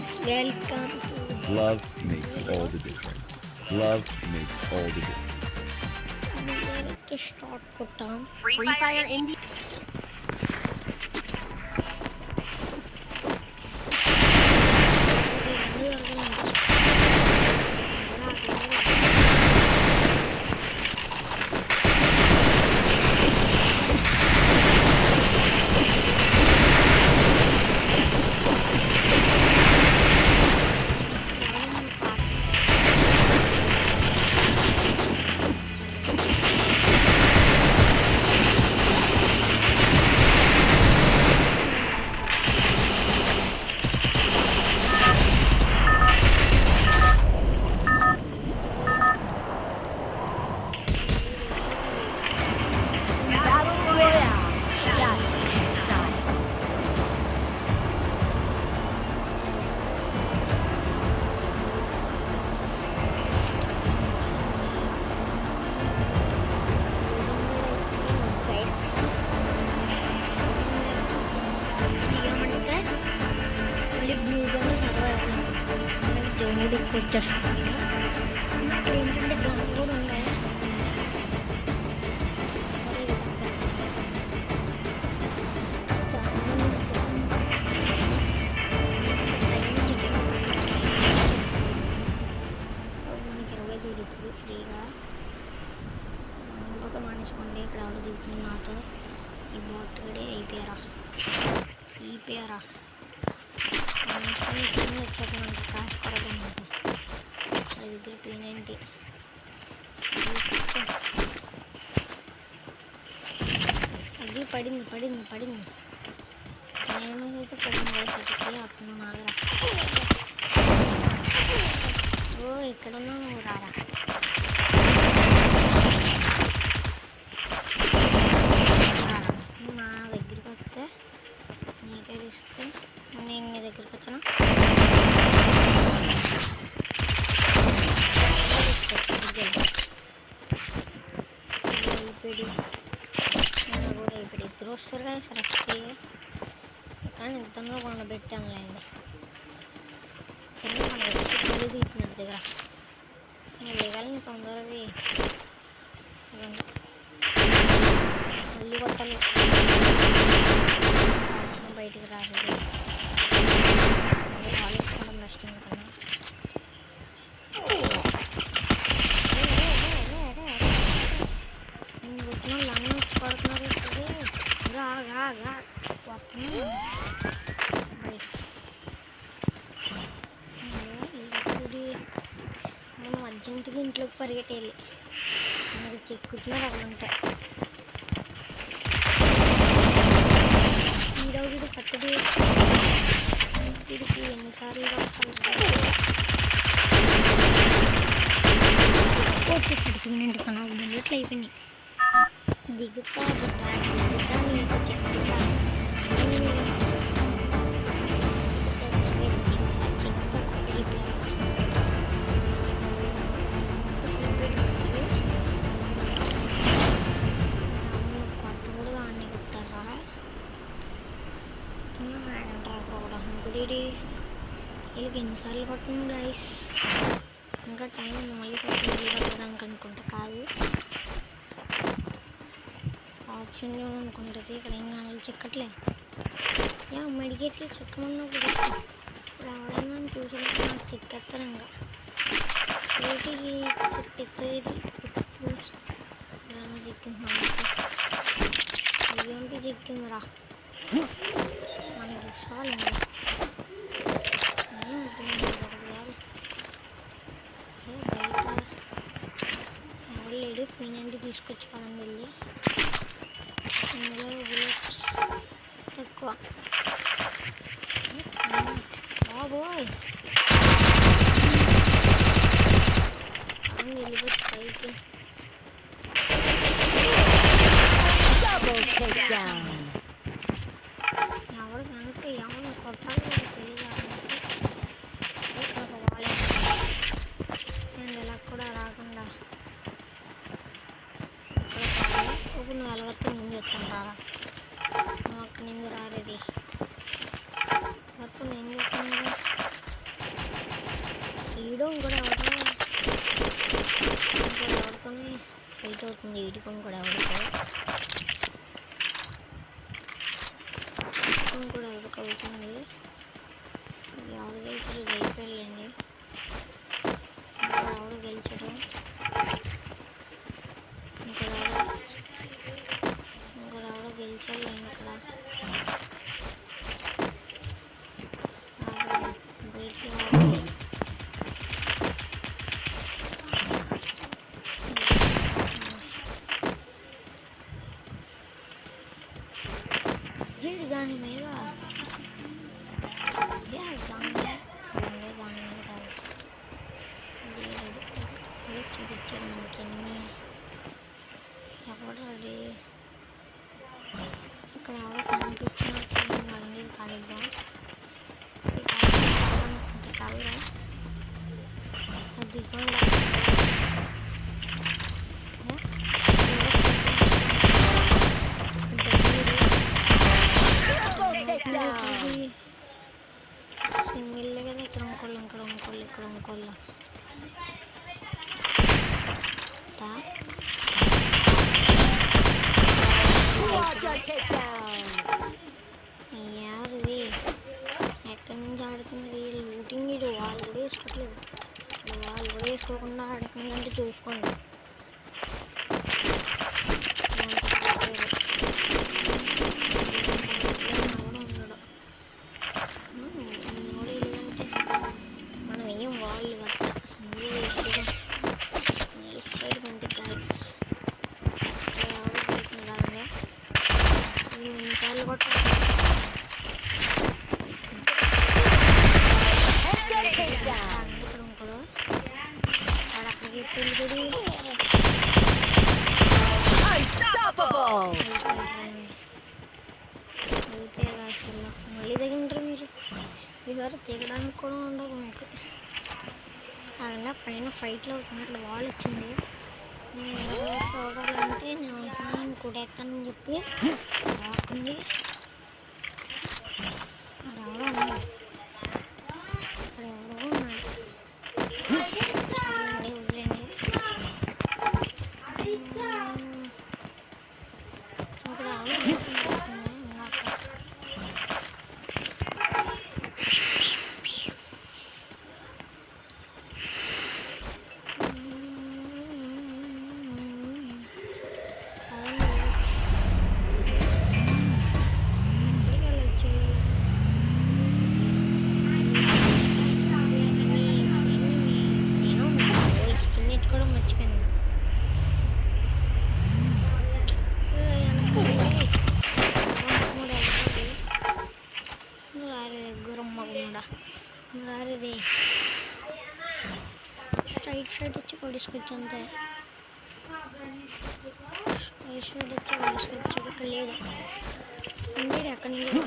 guys, welcome to Love makes all the difference. Love makes all the difference. the start button. Free Fire India. Battle Royale. That style. మళ్ళీ బ్లూగానే చదవాలి దేవుడికి వచ్చేస్తాను ఇక్కడ ఏంటంటే gun కూడా ఉన్నాయి మీకు 20 దొరుకుతుంది ఫ్రీగా ఇంకొక మానేసుకోండి ఇక్కడ ఎవరు దిగుతుంది నాతో ఈ బాట్ కూడా అయిపోయారా వచ్చేటంట కాస్ట్ పడదండి అది దగ్గర P90 అది పడింది ఏమైతే పడింది అప్పుడు నాగరా ఓ ఎక్కడున్నా రారా నా దగ్గరికి వస్తే నీకే రిస్క్ నేను నీ దగ్గరికి వచ్చాను కూడా ఇప్పుడు ఇద్దరు వస్తారు కానీ సరస్కి కానీ ఇద్దరిలో కొండ పెట్టానులేండి కానీ తీసినట్టు దగ్గర నేను వేగాలని తొందరగా మళ్ళీ కొట్టాలి బయటికి రాలేదు ఆలోచించడం నష్టం కన్నా లంగ్ పడుతున్నారు మనం అర్జెంటుగా ఇంట్లోకి పరిగెట్టేయాలి మరి చెక్కుతున్నారు అక్కడ ఉంటాయి ఈరోజు కట్టడి వీడికి ఎన్నిసార్లు వచ్చేసరికి వినండి కన్నా బుల్లెట్లు అయిపోయినాయి దిగుతా నీకు చెప్తా కొట్టకూడదు అన్నీ కొట్టారా వీళ్ళకి ఎన్నిసార్లు కొట్టింది గైస్ ఇంకా టైం ఉంది మళ్ళీ కొట్టడానికి అనుకుంటా కాదు ఆప్షన్ అనుకుంటుంది ఇక్కడ ఏం కావాలి చెక్కట్లే మెడికేట్లు చెక్కమన్నా కూడా ఇప్పుడు ఎవరైనా చూసినప్పుడు నాకు చెక్కేస్తారు ఇంకా వీటికి చెక్కేది చెక్కింది చెక్కిందిరా మనకి చాలు బయట ఎవరు లేడు P90 తీసుకొచ్చుకోవాలని వెళ్ళి ఇందులో బుల్లెట్స్ తక్కువ బాబోయ్ వెళ్ళిపోయి పైకి ఎవరు కనుక ఎవరు కొట్టాలి తెలియదు అండ్ ఇలా కూడా రాకుండా ఇప్పుడు నువ్వు అలవాటు ముందు చెప్తాను రారా నువ్వు అక్కడి నుంచి రారేది మొత్తం ఏం చెప్తాను వీడు ఎవరితో ఫైట్ అవుతుంది, వీడికొని కూడా ఎవరితో అవుతుంది. ఎవరు గెలిచారు? జైపోయాలండి. ఎవరు గెలిచారు? ఇంకోడెవడో గెలిచారు ఇక్కడ. బయటికి వీడు దాని మీద చూపించాడు మనకి ఎన్ని. ఎవడండి ఇక్కడ ఎవరో కనిపించినట్టు వాళ్ళని కానిద్దాం. కాదురా అది సింగిల్ కదా. ఇక్కడ ఇంకోళ్ళు యారిది ఎక్కడి నుంచి ఆడుతుంది? లూటింగ్ ఇది వాళ్ళు కూడా వేసుకోవట్లేదు. వాళ్ళు కూడా వేసుకోకుండా ఆడుతుందంటే చూసుకోండి. మనం ఏం వాళ్ళు కట్ట సైడ్ పంపిస్తారు. ఎన్నిసార్లు కొట్టాలి? ఇంకోడు వాడు అక్కడికి వెళ్ళి అయిపోయారు అసలు. మళ్ళీ తగింటారు మీరు. ఇదివరకు తెగడానికి కూడా ఉండదు మీకు. అలా పైన ఫైట్లో అవుతున్నట్లు వాల్ వచ్చింది. చూడాలంటే నేను కూడా ఎత్తానని చెప్పి రాకుంది. ఎవరో ఉన్నాడు, అక్కడ ఎవరో ఉన్నాడు. వదిలేండి. అక్కడ వస్తుంది. కూడా మర్చిపోయాను. రారే రైట్ సైడ్ వచ్చి పడుచుకోవచ్చు అంతే. రైట్ సైడ్ వచ్చి పడుచుకోవచ్చు. ఇక్కడ లేడు. ఎక్కడి నుంచి